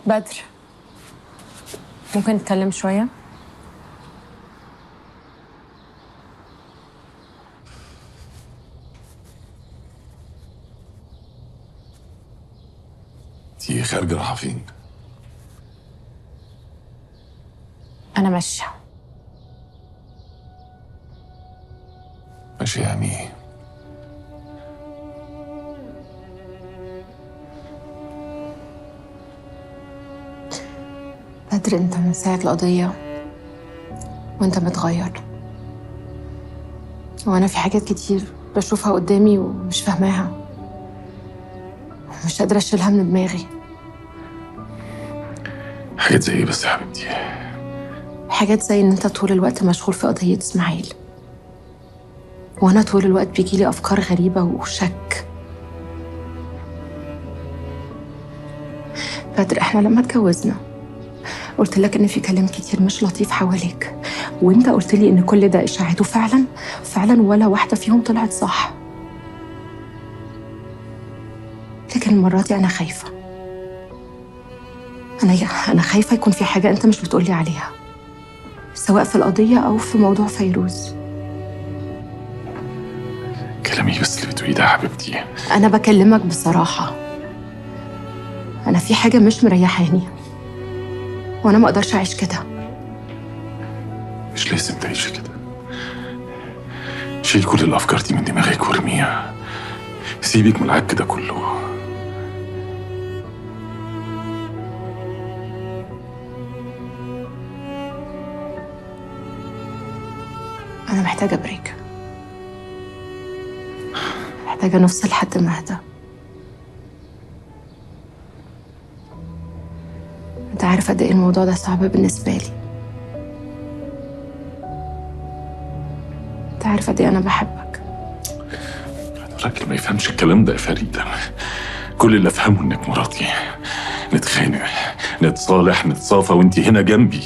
بدر، ممكن نتكلم شوية؟ انتي خارجة رايحة فين؟ أنا ماشية. ماشي يعني ايه؟ بدر، أنت من ساعة القضية وأنت متغير، وأنا في حاجات كتير بشوفها قدامي ومش فاهماها، مش قادرة أشيلها من دماغي. حاجات زي ايه بس يا حبيبتي؟ حاجات زي إن أنت طول الوقت مشغول في قضية إسماعيل، وأنا طول الوقت بيجيلي أفكار غريبة وشك. بدر، إحنا لما اتجوزنا قلت لك إن في كلام كتير مش لطيف حواليك، وأنت قلت لي إن كل ده إشاعات، وفعلا فعلا ولا واحدة فيهم طلعت صح. لكن المرة دي أنا خايفة. أنا خايفة يكون في حاجة أنت مش بتقولي عليها، سواء في القضية أو في موضوع فيروز. كلامي بس اللي بتقوليه ده يا حبيبتي. أنا بكلمك بصراحة، أنا في حاجة مش مريحاني، وأنا ما أقدرش أعيش كده. مش لازم تعيشي كده. شيل كل الأفكار دي من دماغك وارميها. سيبك من العك ده كله. أنا محتاجة بريك، محتاجة نفصل لحد ما أهدى. أنت عارف قد إيه الموضوع ده صعب بالنسبة لي، أنت عارف قد إيه أنا بحبك. الراجل ما يفهمش الكلام ده يا فريدة. كل اللي أفهمه إنك مراتي. نتخانق، نتصالح، نتصافى وإنتي هنا جنبي.